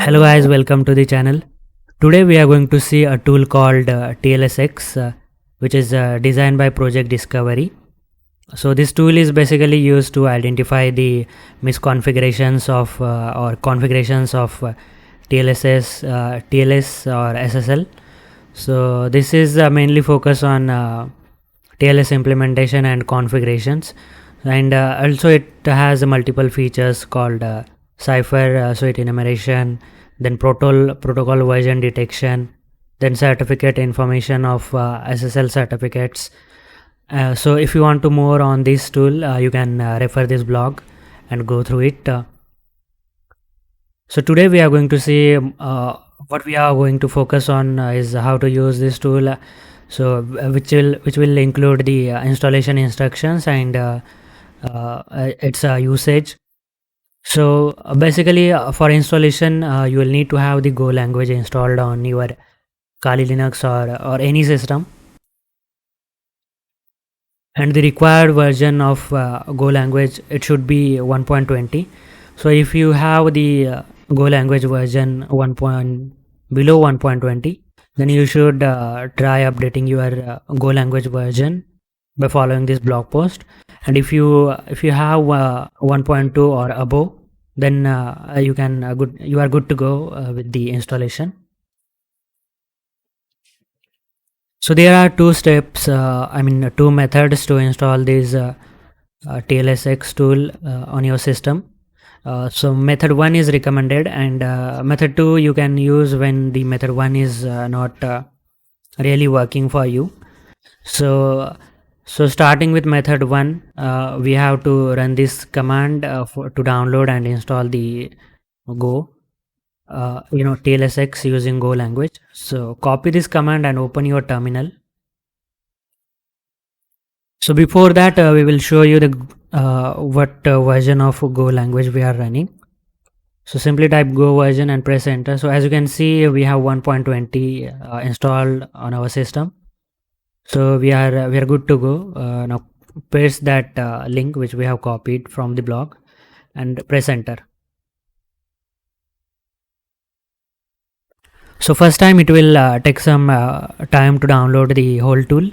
Hello guys, welcome to the channel. Today we are going to see a tool called TLSX, which is designed by Project Discovery. So this tool is basically used to identify the misconfigurations of or configurations of TLSS, TLS or SSL. So this is mainly focused on TLS implementation and configurations, and also it has multiple features called cipher suite enumeration, then protocol version detection, then certificate information of SSL certificates. So if you want to more on this tool, you can refer this blog and go through it. So today we are going to see what we are going to focus on is how to use this tool. So which will include the installation instructions and its usage. So basically for installation you will need to have the Go language installed on your Kali Linux or any system, and the required version of Go language, it should be 1.20. So if you have the Go language version below 1.20, then you should try updating your Go language version by following this blog post. And if you have 1.2 or above, then you are good to go with the installation. So there are two steps, two methods to install this TLSX tool on your system. So method 1 is recommended, and method 2 you can use when the method 1 is not really working for you. So starting with method 1, we have to run this command to download and install the Go, TLSX using Go language. So copy this command and open your terminal. So before that, we will show you the what version of Go language we are running. So simply type Go version and press enter. So as you can see, we have 1.20 installed on our system. So we are good to go. Now paste that link which we have copied from the blog and press enter. So first time it will take some time to download the whole tool,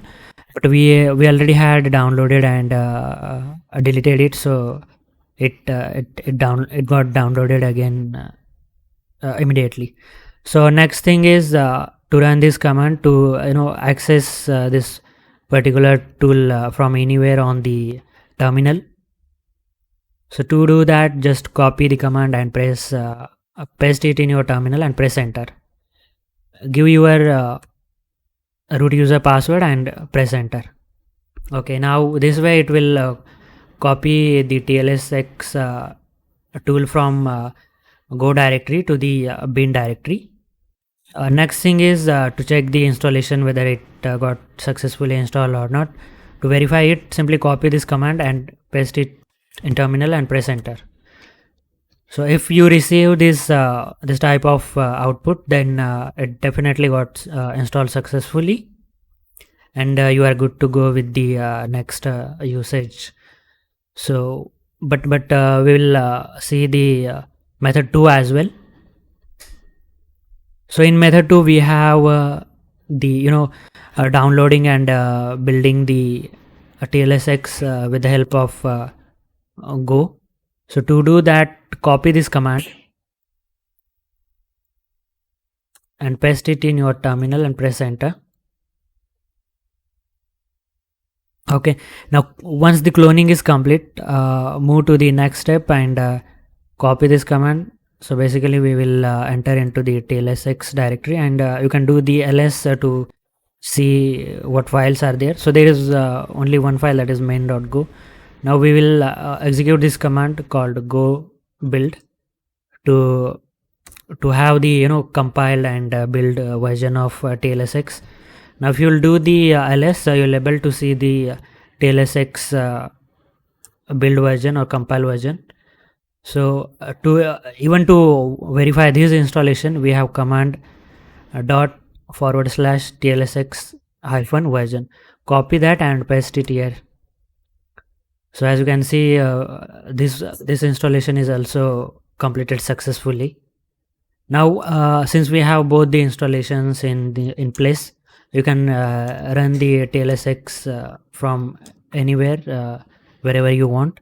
but we already had downloaded and deleted it, so it got downloaded again immediately. So next thing is to run this command to access this particular tool from anywhere on the terminal. So to do that, just copy the command and paste it in your terminal and press enter. Give your root user password and press enter. Okay, now this way it will copy the TLSX tool from Go directory to the bin directory. Next thing is to check the installation whether it got successfully installed or not. To verify it, simply copy this command and paste it in terminal and press enter. So if you receive this type of output, then it definitely got installed successfully, and you are good to go with the next usage. So but we will see the method 2 as well. So in method 2 we have the downloading and building the TLSX with the help of Go. So to do that, copy this command and paste it in your terminal and press enter. Okay, now once the cloning is complete, move to the next step and copy this command. So basically we will enter into the TLSX directory, and you can do the ls to see what files are there. So there is only one file, that is main.go. Now we will execute this command called go build to have the compiled and build version of TLSX. Now if you will do the ls, you will able to see the TLSX build version or compile version. So even to verify this installation, we have command /TLSX -version. Copy that and paste it here. So as you can see, this installation is also completed successfully. Now, since we have both the installations in place, you can run the TLSX from anywhere, wherever you want.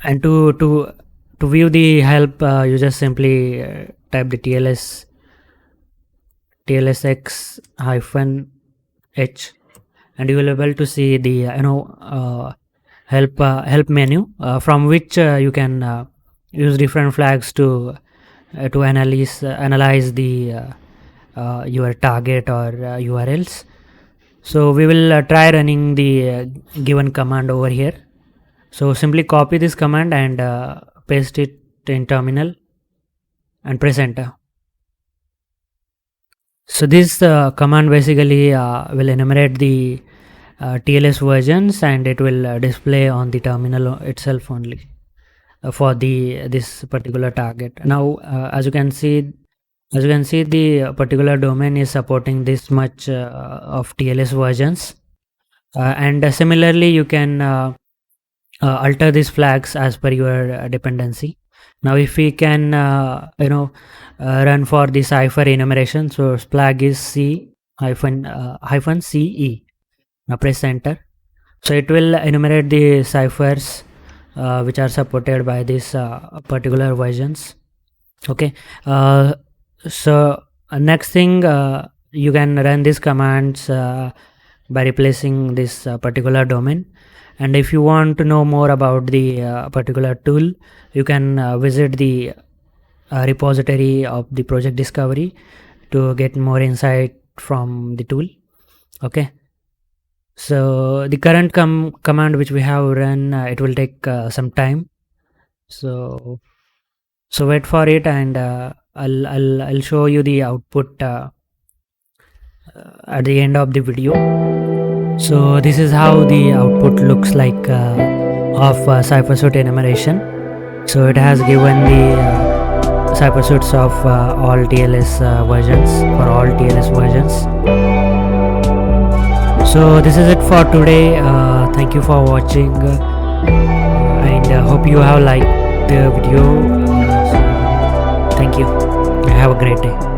And to view the help, you just simply type the TLSX hyphen H, and you will be able to see the help menu, from which you can use different flags to analyze the your target or URLs. So we will try running the given command over here. So simply copy this command and paste it in terminal and press enter. So this command basically will enumerate the TLS versions, and it will display on the terminal itself only for this particular target. Now, as you can see, the particular domain is supporting this much of TLS versions, and similarly you can alter these flags as per your dependency. Now, if we can run for the cipher enumeration, so flag is C hyphen CE. Now press enter. So it will enumerate the ciphers which are supported by these particular versions. Okay. So next thing, you can run these commands by replacing this particular domain. And if you want to know more about the particular tool, you can visit the repository of the project discovery to get more insight from the tool. Okay. So the current command which we have run, it will take some time. So wait for it, and I'll show you the output at the end of the video. So this is how the output looks like of CipherSuite enumeration. So it has given the CipherSuites of all TLS versions, for all TLS versions. So this is it for today. Thank you for watching, and hope you have liked the video. So thank you. Have a great day.